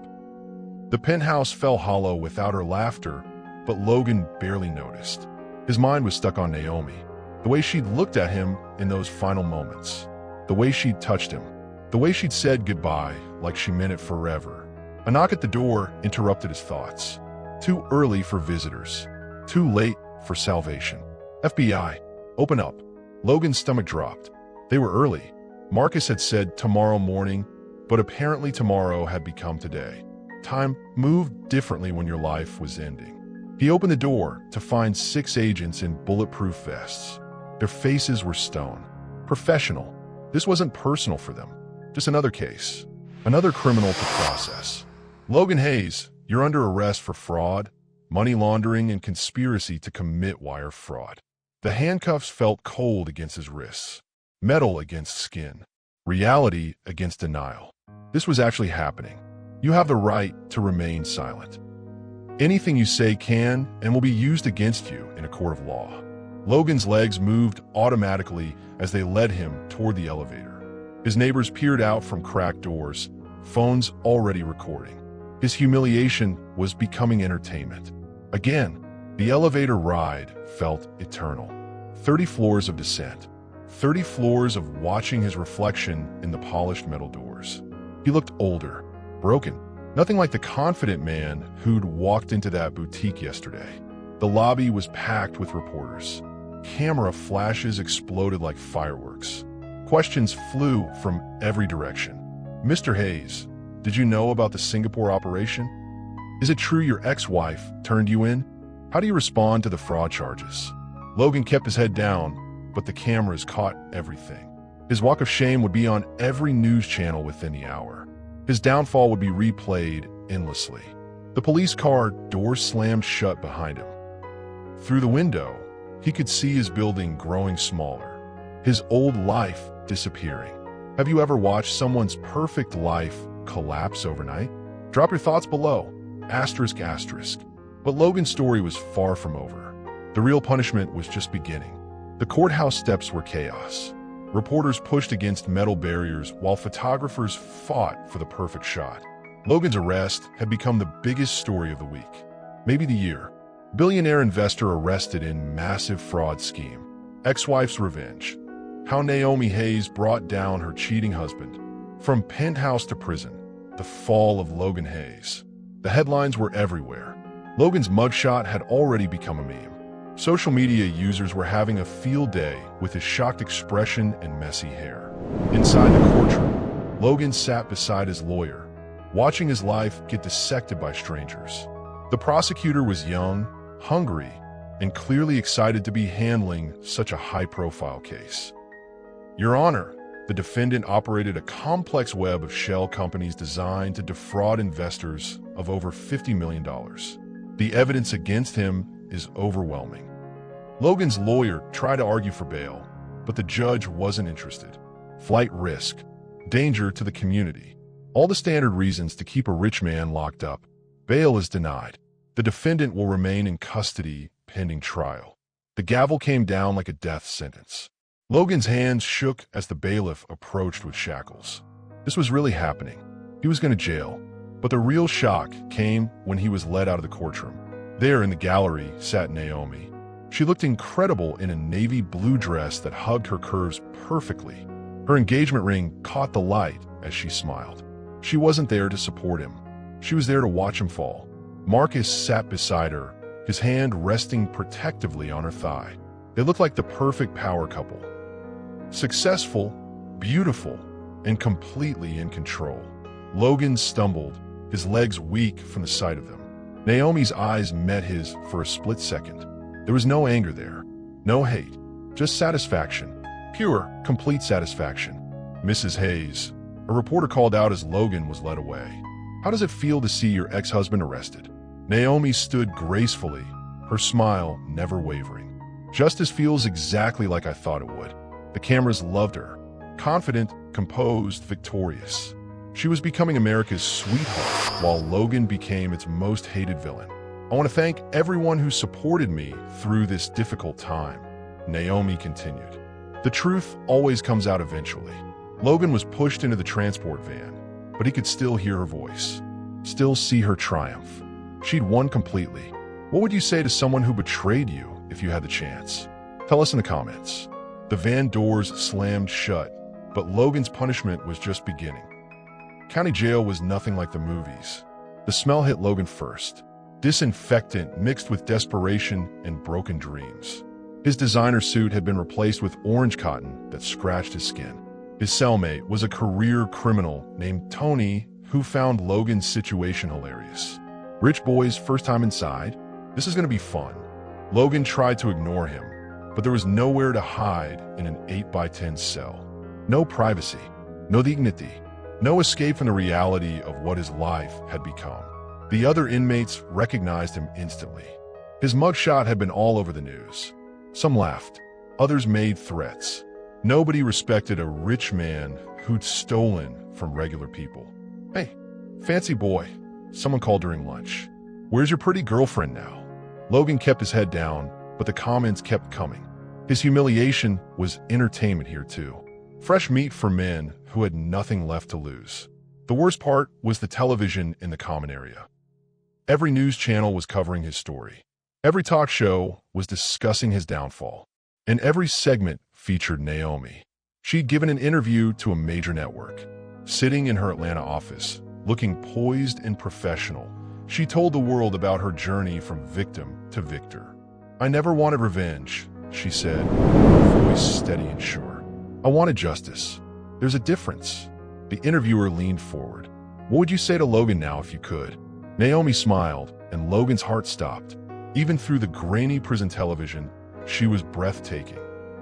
The penthouse fell hollow without her laughter, but Logan barely noticed. His mind was stuck on Naomi, the way she'd looked at him in those final moments, the way she'd touched him, the way she'd said goodbye like she meant it forever. A knock at the door interrupted his thoughts. Too early for visitors. Too late for salvation. FBI, open up. Logan's stomach dropped. They were early. Marcus had said tomorrow morning, but apparently tomorrow had become today. Time moved differently when your life was ending. He opened the door to find 6 agents in bulletproof vests. Their faces were stone. Professional. This wasn't personal for them. Just another case. Another criminal to process. Logan Hayes, you're under arrest for fraud, money laundering, and conspiracy to commit wire fraud. The handcuffs felt cold against his wrists. Metal against skin. Reality against denial. This was actually happening. You have the right to remain silent. Anything you say can and will be used against you in a court of law. Logan's legs moved automatically as they led him toward the elevator. His neighbors peered out from cracked doors, phones already recording. His humiliation was becoming entertainment. Again, the elevator ride felt eternal. 30 floors of descent. 30 floors of watching his reflection in the polished metal doors. He looked older, broken. Nothing like the confident man who'd walked into that boutique yesterday. The lobby was packed with reporters. Camera flashes exploded like fireworks. Questions flew from every direction. Mr. Hayes, did you know about the Singapore operation? Is it true your ex-wife turned you in? How do you respond to the fraud charges? Logan kept his head down, but the cameras caught everything. His walk of shame would be on every news channel within the hour. His downfall would be replayed endlessly. The police car door slammed shut behind him. Through the window, he could see his building growing smaller, his old life disappearing. Have you ever watched someone's perfect life collapse overnight? Drop your thoughts below. ***. But Logan's story was far from over. The real punishment was just beginning. The courthouse steps were chaos. Reporters pushed against metal barriers while photographers fought for the perfect shot. Logan's arrest had become the biggest story of the week, maybe the year. Billionaire investor arrested in massive fraud scheme. Ex-wife's revenge. How Naomi Hayes brought down her cheating husband. From penthouse to prison. The fall of Logan Hayes. The headlines were everywhere. Logan's mugshot had already become a meme. Social media users were having a field day with his shocked expression and messy hair. Inside the courtroom, Logan sat beside his lawyer, watching his life get dissected by strangers. The prosecutor was young, hungry, and clearly excited to be handling such a high-profile case. Your Honor, the defendant operated a complex web of shell companies designed to defraud investors of over $50 million. The evidence against him is overwhelming. Logan's lawyer tried to argue for bail, but the judge wasn't interested. Flight risk, danger to the community, all the standard reasons to keep a rich man locked up. Bail is denied. The defendant will remain in custody pending trial. The gavel came down like a death sentence. Logan's hands shook as the bailiff approached with shackles. This was really happening. He was going to jail. But the real shock came when he was led out of the courtroom. There in the gallery sat Naomi. She looked incredible in a navy blue dress that hugged her curves perfectly. Her engagement ring caught the light as she smiled. She wasn't there to support him. She was there to watch him fall. Marcus sat beside her, his hand resting protectively on her thigh. They looked like the perfect power couple. Successful, beautiful, and completely in control. Logan stumbled, his legs weak from the sight of them. Naomi's eyes met his for a split second. There was no anger there, no hate, just satisfaction. Pure, complete satisfaction. Mrs. Hayes, a reporter called out as Logan was led away. How does it feel to see your ex-husband arrested? Naomi stood gracefully, her smile never wavering. "Justice feels exactly like I thought it would." The cameras loved her. Confident, composed, victorious. She was becoming America's sweetheart, while Logan became its most hated villain. "I want to thank everyone who supported me through this difficult time," Naomi continued. "The truth always comes out eventually." Logan was pushed into the transport van, but he could still hear her voice, still see her triumph. She'd won completely. What would you say to someone who betrayed you if you had the chance? Tell us in the comments. The van doors slammed shut, but Logan's punishment was just beginning. County jail was nothing like the movies. The smell hit Logan first. Disinfectant mixed with desperation and broken dreams. His designer suit had been replaced with orange cotton that scratched his skin. His cellmate was a career criminal named Tony who found Logan's situation hilarious. Rich boys, first time inside? This is going to be fun. Logan tried to ignore him, but there was nowhere to hide in an 8x10 cell. No privacy, no dignity, no escape from the reality of what his life had become. The other inmates recognized him instantly. His mugshot had been all over the news. Some laughed, others made threats. Nobody respected a rich man who'd stolen from regular people. "Hey, fancy boy," someone called during lunch. "Where's your pretty girlfriend now?" Logan kept his head down, but the comments kept coming. His humiliation was entertainment here too. Fresh meat for men who had nothing left to lose. The worst part was the television in the common area. Every news channel was covering his story. Every talk show was discussing his downfall. And every segment featured Naomi. She'd given an interview to a major network. Sitting in her Atlanta office, looking poised and professional, she told the world about her journey from victim to victor. "I never wanted revenge," she said, her voice steady and sure. "I wanted justice. There's a difference." The interviewer leaned forward. "What would you say to Logan now if you could?" Naomi smiled, and Logan's heart stopped. Even through the grainy prison television, she was breathtaking.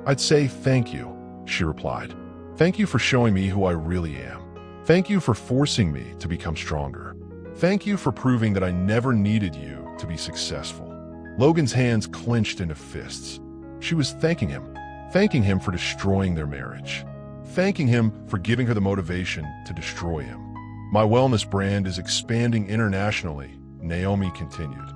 "I'd say thank you," she replied. "Thank you for showing me who I really am. Thank you for forcing me to become stronger. Thank you for proving that I never needed you to be successful." Logan's hands clenched into fists. She was thanking him for destroying their marriage, thanking him for giving her the motivation to destroy him. "My wellness brand is expanding internationally," Naomi continued.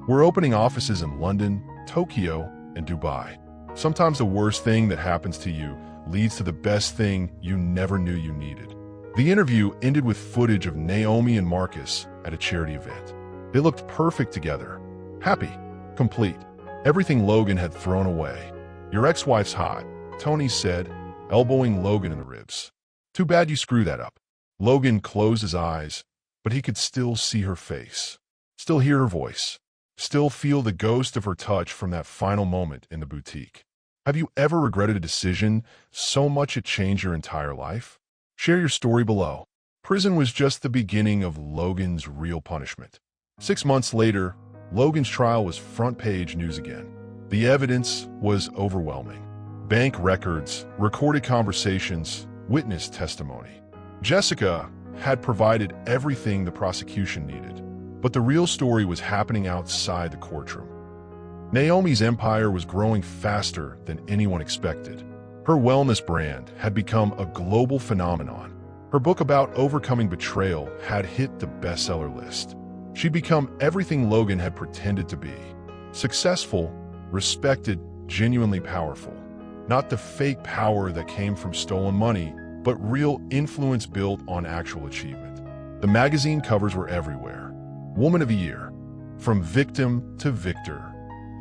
"We're opening offices in London, Tokyo, and Dubai. Sometimes the worst thing that happens to you leads to the best thing you never knew you needed." The interview ended with footage of Naomi and Marcus at a charity event. They looked perfect together, happy, complete, everything Logan had thrown away. "Your ex-wife's hot," Tony said, elbowing Logan in the ribs. "Too bad you screwed that up." Logan closed his eyes, but he could still see her face, still hear her voice, still feel the ghost of her touch from that final moment in the boutique. Have you ever regretted a decision so much it changed your entire life? Share your story below. Prison was just the beginning of Logan's real punishment. 6 months later, Logan's trial was front-page news again. The evidence was overwhelming. Bank records, recorded conversations, witness testimony. Jessica had provided everything the prosecution needed, but the real story was happening outside the courtroom. Naomi's empire was growing faster than anyone expected. Her wellness brand had become a global phenomenon. Her book about overcoming betrayal had hit the bestseller list. She'd become everything Logan had pretended to be. Successful, respected, genuinely powerful. Not the fake power that came from stolen money, but real influence built on actual achievement. The magazine covers were everywhere. Woman of the Year. From victim to victor.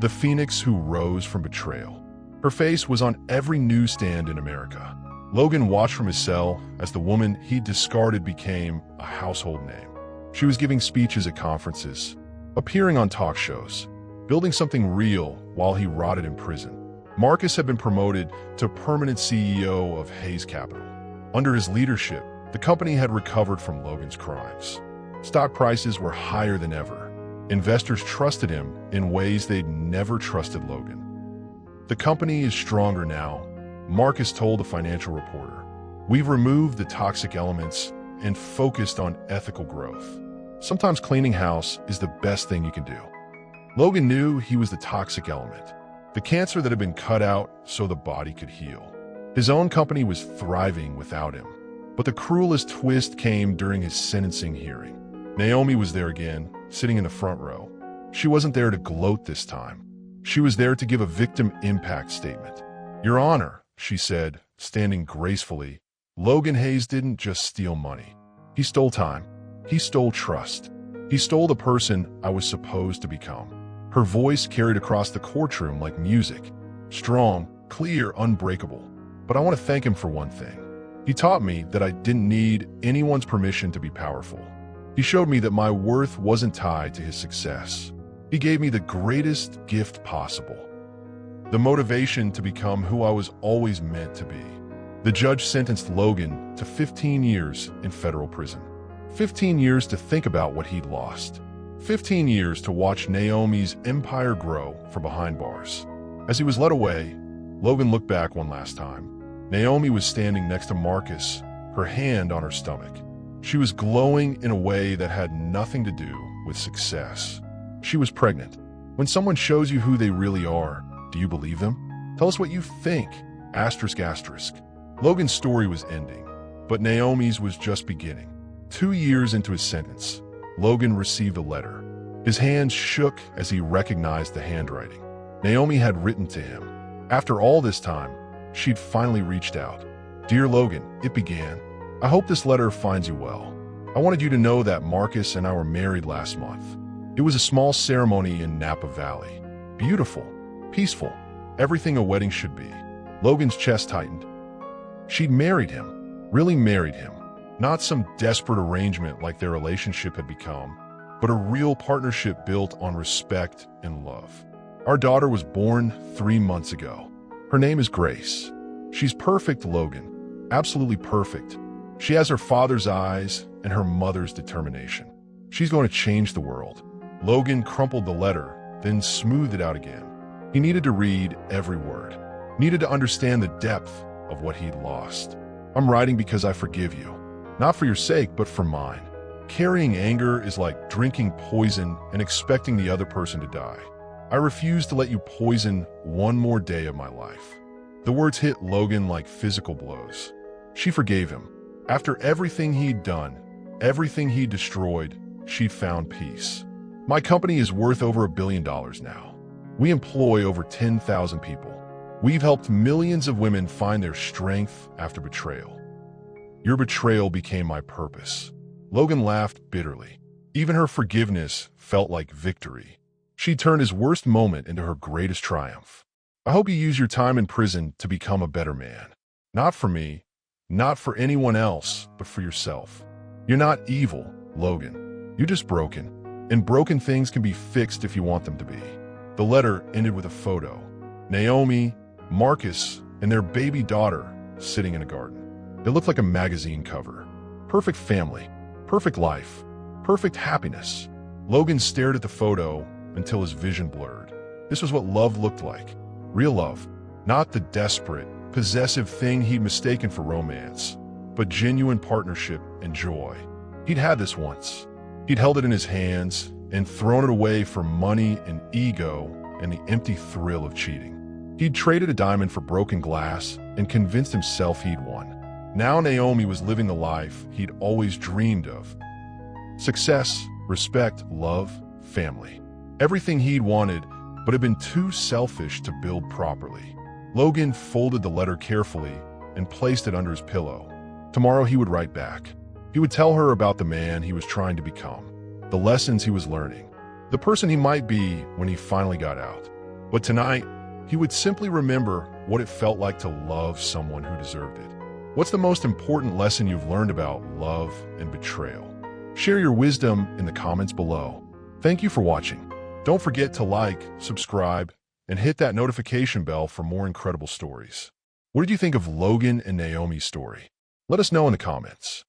The phoenix who rose from betrayal. Her face was on every newsstand in America. Logan watched from his cell as the woman he discarded became a household name. She was giving speeches at conferences, appearing on talk shows, building something real while he rotted in prison. Marcus had been promoted to permanent CEO of Hayes Capital. Under his leadership, the company had recovered from Logan's crimes. Stock prices were higher than ever. Investors trusted him in ways they'd never trusted Logan. "The company is stronger now," Marcus told a financial reporter. "We've removed the toxic elements and focused on ethical growth. Sometimes cleaning house is the best thing you can do." Logan knew he was the toxic element, the cancer that had been cut out so the body could heal. His own company was thriving without him. But the cruelest twist came during his sentencing hearing. Naomi was there again, sitting in the front row. She wasn't there to gloat this time. She was there to give a victim impact statement. "Your Honor," she said, standing gracefully, "Logan Hayes didn't just steal money. He stole time. He stole trust. He stole the person I was supposed to become." Her voice carried across the courtroom like music. Strong, clear, unbreakable. "But I want to thank him for one thing. He taught me that I didn't need anyone's permission to be powerful. He showed me that my worth wasn't tied to his success. He gave me the greatest gift possible, the motivation to become who I was always meant to be." The judge sentenced Logan to 15 years in federal prison. 15 years to think about what he'd lost. 15 years to watch Naomi's empire grow from behind bars. As he was led away, Logan looked back one last time. Naomi was standing next to Marcus, her hand on her stomach. She was glowing in a way that had nothing to do with success. She was pregnant. When someone shows you who they really are, do you believe them? Tell us what you think. Asterisk, asterisk. Logan's story was ending, but Naomi's was just beginning. 2 years into his sentence, Logan received a letter. His hands shook as he recognized the handwriting. Naomi had written to him. After all this time, she'd finally reached out. "Dear Logan," it began, "I hope this letter finds you well. I wanted you to know that Marcus and I were married last month. It was a small ceremony in Napa Valley. Beautiful, peaceful, everything a wedding should be." Logan's chest tightened. She'd married him, really married him. Not some desperate arrangement like their relationship had become, but a real partnership built on respect and love. "Our daughter was born 3 months ago. Her name is Grace. She's perfect, Logan. Absolutely perfect. She has her father's eyes and her mother's determination. She's going to change the world." Logan crumpled the letter, then smoothed it out again. He needed to read every word, needed to understand the depth of what he'd lost. "I'm writing because I forgive you. Not for your sake, but for mine. Carrying anger is like drinking poison and expecting the other person to die. I refuse to let you poison one more day of my life." The words hit Logan like physical blows. She forgave him. After everything he'd done, everything he'd destroyed, she'd found peace. "My company is worth over $1 billion now. We employ over 10,000 people. We've helped millions of women find their strength after betrayal. Your betrayal became my purpose." Logan laughed bitterly. Even her forgiveness felt like victory. She turned his worst moment into her greatest triumph. "I hope you use your time in prison to become a better man. Not for me, not for anyone else, but for yourself. You're not evil, Logan. You're just broken. And broken things can be fixed if you want them to be." The letter ended with a photo. Naomi, Marcus, and their baby daughter sitting in a garden. It looked like a magazine cover. Perfect family, perfect life, perfect happiness. Logan stared at the photo until his vision blurred. This was what love looked like. Real love. Not the desperate, possessive thing he'd mistaken for romance, but genuine partnership and joy. He'd had this once. He'd held it in his hands and thrown it away for money and ego and the empty thrill of cheating. He'd traded a diamond for broken glass and convinced himself he'd won. Now Naomi was living the life he'd always dreamed of. Success, respect, love, family. Everything he'd wanted, but had been too selfish to build properly. Logan folded the letter carefully and placed it under his pillow. Tomorrow he would write back. He would tell her about the man he was trying to become, the lessons he was learning, the person he might be when he finally got out. But tonight, he would simply remember what it felt like to love someone who deserved it. What's the most important lesson you've learned about love and betrayal? Share your wisdom in the comments below. Thank you for watching. Don't forget to like, subscribe, and hit that notification bell for more incredible stories. What did you think of Logan and Naomi's story? Let us know in the comments.